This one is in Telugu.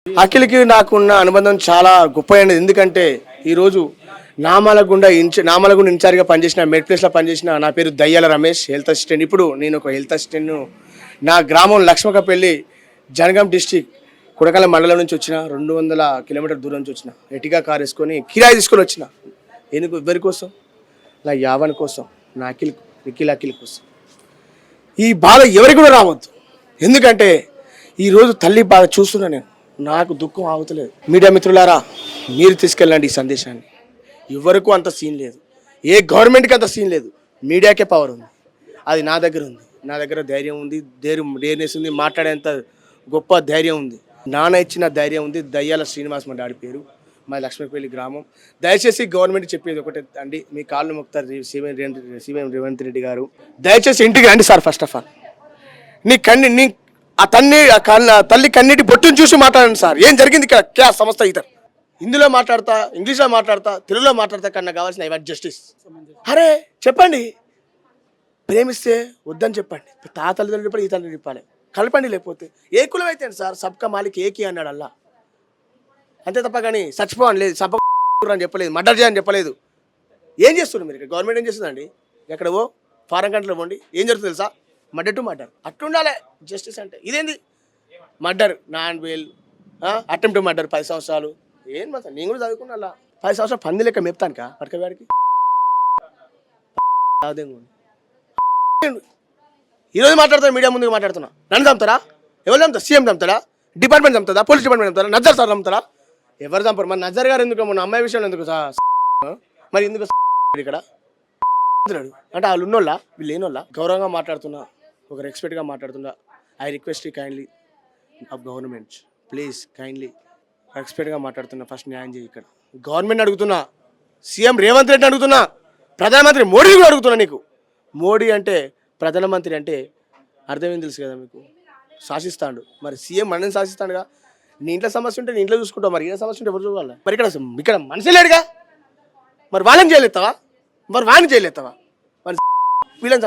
అఖిల్కి నాకున్న అనుబంధం చాలా గొప్పైనది. ఎందుకంటే ఈరోజు నామలగుండ ఇన్ఛార్జ్గా పనిచేసిన మెడ్ ప్లేస్లో పనిచేసిన నా పేరు దయ్యాల రమేష్, హెల్త్ అసిస్టెంట్. ఇప్పుడు నేను ఒక హెల్త్ అసిస్టెంట్ను. నా గ్రామం లక్ష్మకపల్లి, జనగాం డిస్టిక్, కొడకల మండలం నుంచి వచ్చిన. 200 కిలోమీటర్ దూరం నుంచి వచ్చిన. ఎటిగా కార్ వేసుకొని కిరాయి తీసుకొని వచ్చిన. ఎందుకు? ఎవరి కోసం? నా యావన్ కోసం, నా అఖిల్ కోసం. ఈ బాధ ఎవరికి కూడా రావద్దు. ఎందుకంటే ఈరోజు తల్లి బాధ చూస్తున్నా నేను. నాకు దుఃఖం ఆగుతలేదు. మీడియా మిత్రులారా, మీరు తీసుకెళ్ళండి ఈ సందేశాన్ని. ఎవరికూ అంత సీన్ లేదు, ఏ గవర్నమెంట్కి అంత సీన్ లేదు. మీడియాకే పవర్ ఉంది. అది నా దగ్గర ఉంది. నా దగ్గర ధైర్యం ఉంది, డేర్నెస్ ఉంది, మాట్లాడేంత గొప్ప ధైర్యం ఉంది. నాన్న ఇచ్చిన ధైర్యం ఉంది. దయ్యాల శ్రీనివాస్ మా డాడీ పేరు, మా లక్ష్మీపల్లి గ్రామం. దయచేసి గవర్నమెంట్ చెప్పేది ఒకటే అండి, మీ కాళ్ళు మొక్కుతారు సీఎం రేవంత్ రెడ్డి గారు, దయచేసి ఇంటికి రండి సార్. ఫస్ట్ ఆఫ్ ఆల్ ఆ తల్లి కన్నీటి బొట్టును చూసి మాట్లాడండి సార్. ఏం జరిగింది ఇక్కడ? క్యా సంస్థ ఇతర హిందీలో మాట్లాడతా, ఇంగ్లీష్లో మాట్లాడతా, తెలుగులో మాట్లాడతా, కన్నా కావాల్సిన ఐ వాంట్ జస్టిస్. అరే చెప్పండి, ప్రేమిస్తే వద్దని చెప్పండి. తాతలు చెప్పాలి, ఈ తల్లి చెప్పాలి, కలపండి. లేకపోతే ఏ కులం అయితే సార్, సబ్కా మాలిక్ ఏకీ అన్నాడు అల్లా. అంతే తప్ప కానీ చచ్చిపో అని లేదు, సబ్బ అని చెప్పలేదు, మర్డర్ చేయని చెప్పలేదు. ఏం చేస్తున్నారు మీరు? గవర్నమెంట్ ఏం చేస్తుందండి? ఎక్కడవో ఫారెన్ కంట్రీలో పోండి, ఏం జరుగుతుంది తెలుసా? Murder to murder. అట్లుండాలి జస్టిస్ అంటే. ఇదేంది murder, non bail, attempt to murder 10 సంవత్సరాలు. ఏం మాత్రం నేను కూడా చదువుకున్నా. అలా 10 సంవత్సరాలు పంది లెక్క మెప్తానుకా పడకవాడికి. ఈరోజు మాట్లాడుతున్నా, మీడియా ముందుకు మాట్లాడుతున్నా. నన్ను చంపుతారా? ఎవరు చంపుతారా? సీఎం చంపుతారా? డిపార్ట్మెంట్ చంపుతుందా? పోలీస్ డిపార్ట్మెంట్ చంపుతారా? నజర్ సార్ చంపుతారా? ఎవరు చంపరు. మరి నజర్ గారు ఎందుకు? మొన్న అమ్మాయి విషయంలో ఎందుకు? మరి ఎందుకు ఇక్కడ అంటే వాళ్ళు ఉన్నోళ్ళ, వీళ్ళు లేనోళ్ళ? గౌరవంగా మాట్లాడుతున్నా, ఒక రెస్పెక్ట్గా మాట్లాడుతున్నా. I request kindly of government, please kindly రెస్పెక్ట్గా మాట్లాడుతున్నా. ఫస్ట్ న్యాయం చేయి. ఇక్కడ గవర్నమెంట్ అడుగుతున్నా, సీఎం రేవంత్ రెడ్డి అడుగుతున్నా, ప్రధానమంత్రి మోడీ కూడా అడుగుతున్నా. నీకు మోడీ అంటే, ప్రధానమంత్రి అంటే అర్థమైంది తెలుసు కదా మీకు. శాసిస్తాడు. మరి సీఎం మనని శాసిస్తాడుగా. నీ ఇంట్లో సమస్య ఉంటే నీ ఇంట్లో చూసుకుంటావు. మరి ఏ సమస్య ఉంటే ఎవరు చూడాలి? మరి ఇక్కడ మనిషి లేడుగా. మరి వాళ్ళని చేయలేస్తావా? మరి వాడిని చేయలేస్తావా? మరి వీళ్ళని